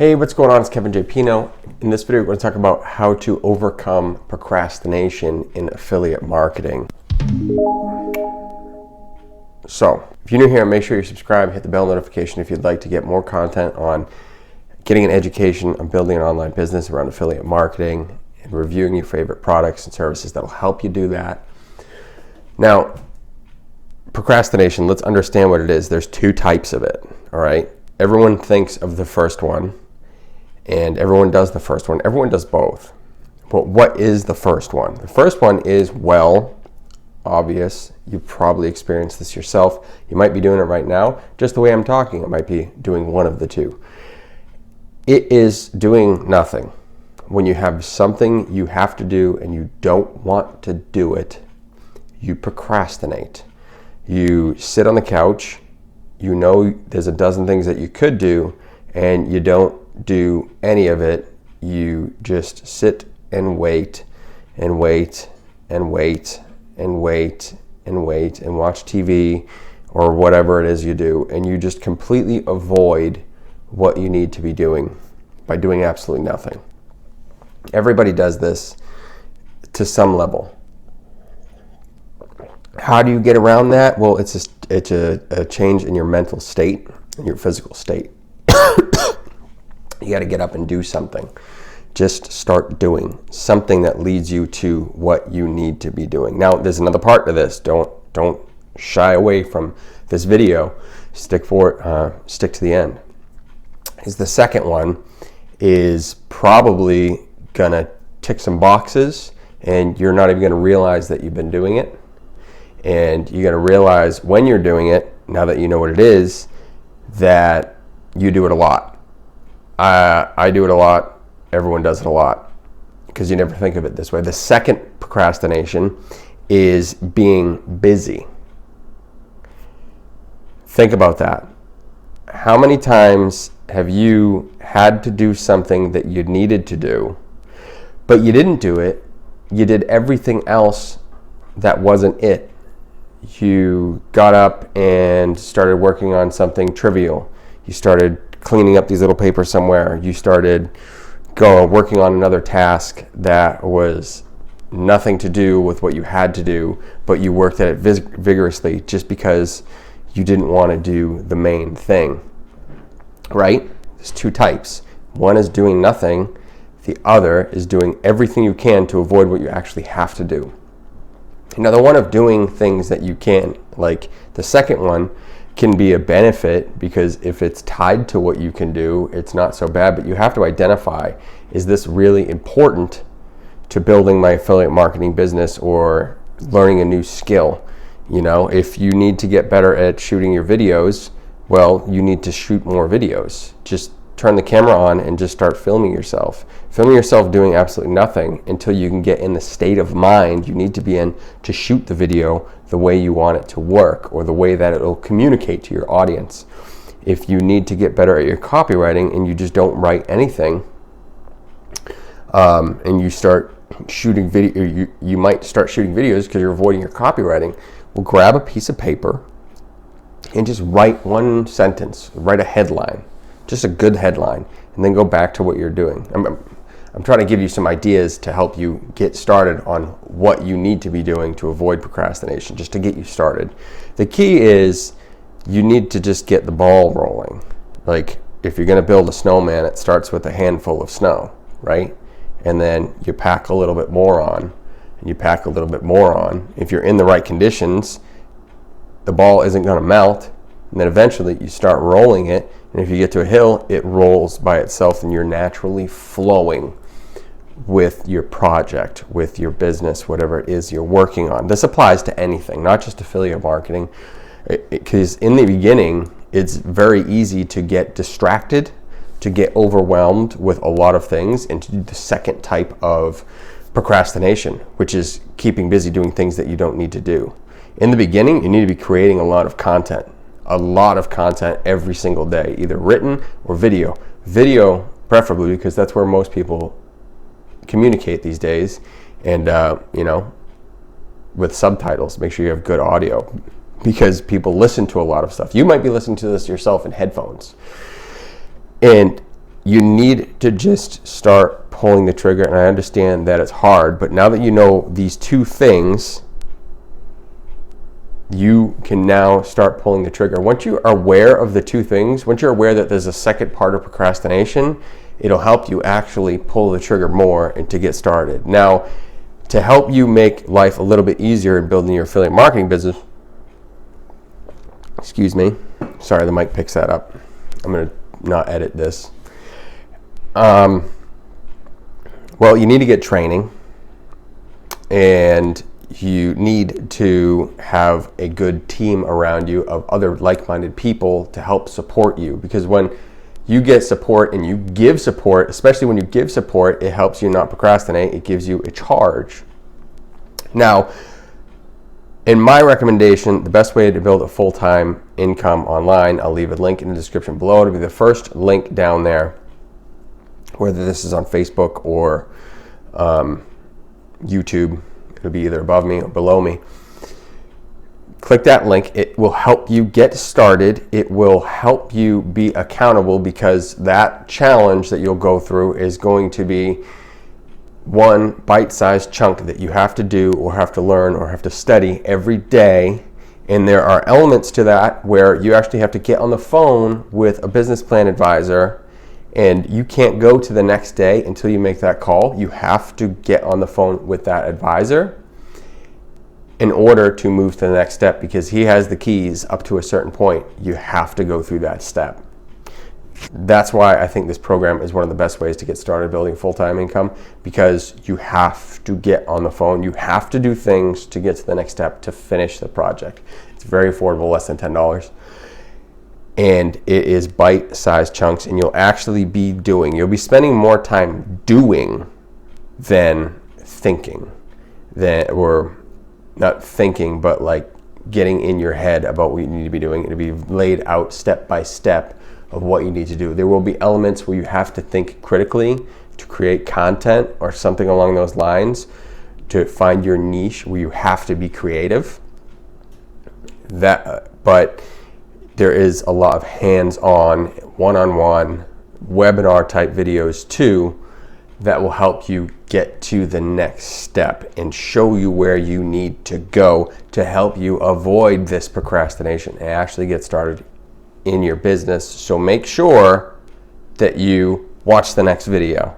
Hey, what's going on? It's Kevin J. Pino. In this video, we're going to talk about how to overcome procrastination in affiliate marketing. So, if you're new here, make sure you subscribe, hit the bell notification if you'd like to get more content on getting an education on building an online business around affiliate marketing and reviewing your favorite products and services that'll help you do that. Now, procrastination, let's understand what it is. There's two types of it, all right? Everyone thinks of the first one, and everyone does the first one. Everyone does both. But what is the first one? The first one is, well, obvious. You probably experienced this yourself. You might be doing it right now. Just the way I'm talking, it might be doing one of the two. It is doing nothing. When you have something you have to do and you don't want to do it, you procrastinate. You sit on the couch, you know there's a dozen things that you could do, and you don't do any of it. You just sit and wait and wait and wait and wait and wait and watch TV or whatever it is you do, and you just completely avoid what you need to be doing by doing absolutely nothing. Everybody does this to some level. How do you get around that? Well, it's a change in your mental state and your physical state. You got to get up and do something. Just start doing something that leads you to what you need to be doing. Now, there's another part to this. Don't shy away from this video. Stick to the end. The second one is probably gonna tick some boxes, and you're not even gonna realize that you've been doing it. And you're gonna realize when you're doing it, now that you know what it is, that you do it a lot. I do it a lot. Everyone does it a lot, because you never think of it this way. The second procrastination is being busy. Think about that. How many times have you had to do something that you needed to do, but you didn't do it? You did everything else that wasn't it. You got up and started working on something trivial. You started cleaning up these little papers somewhere. You started working on another task that was nothing to do with what you had to do, but you worked at it vigorously just because you didn't want to do the main thing, right? There's two types. One is doing nothing. The other is doing everything you can to avoid what you actually have to do. Now, the one of doing things that you can, like the second one, can be a benefit, because if it's tied to what you can do, it's not so bad. But you have to identify, is this really important to building my affiliate marketing business or learning a new skill? You know, if you need to get better at shooting your videos, well, you need to shoot more videos. Just turn the camera on and just start filming yourself. Filming yourself doing absolutely nothing until you can get in the state of mind you need to be in to shoot the video the way you want it to work, or the way that it'll communicate to your audience. If you need to get better at your copywriting and you just don't write anything, and you start shooting video, you might start shooting videos because you're avoiding your copywriting. Well, grab a piece of paper and just write one sentence, write a headline, just a good headline, and then go back to what you're doing. I'm trying to give you some ideas to help you get started on what you need to be doing to avoid procrastination, just to get you started. The key is you need to just get the ball rolling. Like, if you're going to build a snowman, it starts with a handful of snow, right? And then you pack a little bit more on, and you pack a little bit more on. If you're in the right conditions, the ball isn't going to melt, and then eventually you start rolling it, and if you get to a hill, it rolls by itself, and you're naturally flowing with your project, with your business, whatever it is you're working on. This applies to anything, not just affiliate marketing, because in the beginning, it's very easy to get distracted, to get overwhelmed with a lot of things, and to do the second type of procrastination, which is keeping busy doing things that you don't need to do. In the beginning, you need to be creating a lot of content every single day, either written or video. Video, preferably, because that's where most people communicate these days, and with subtitles. Make sure you have good audio, because people listen to a lot of stuff. You might be listening to this yourself in headphones, and you need to just start pulling the trigger. And I understand that it's hard, but now that you know these two things, you can now start pulling the trigger. Once you are aware of the two things, once you're aware that there's a second part of procrastination, it'll help you actually pull the trigger more and to get started. Now, to help you make life a little bit easier in building your affiliate marketing business, excuse me, sorry, the mic picks that up. I'm going to not edit this. Well, you need to get training, and you need to have a good team around you of other like-minded people to help support you, because when you get support and you give support, especially when you give support, it helps you not procrastinate. It gives you a charge. Now, in my recommendation, the best way to build a full-time income online, I'll leave a link in the description below. It'll be the first link down there, whether this is on Facebook or YouTube. It'll be either above me or below me. Click that link. It will help you get started. It will help you be accountable, because that challenge that you'll go through is going to be one bite-sized chunk that you have to do or have to learn or have to study every day. And there are elements to that where you actually have to get on the phone with a business plan advisor, and you can't go to the next day until you make that call. You have to get on the phone with that advisor in order to move to the next step, because he has the keys up to a certain point. You have to go through that step. That's why I think this program is one of the best ways to get started building full-time income, because you have to get on the phone. You have to do things to get to the next step to finish the project. It's very affordable, less than $10. And it is bite-sized chunks, and you'll actually be doing. You'll be spending more time doing than thinking, or not thinking, but like getting in your head about what you need to be doing. It'll be laid out step by step of what you need to do. There will be elements where you have to think critically to create content or something along those lines, to find your niche where you have to be creative. But there is a lot of hands-on, one-on-one webinar type videos too that will help you get to the next step and show you where you need to go to help you avoid this procrastination and actually get started in your business. So make sure that you watch the next video.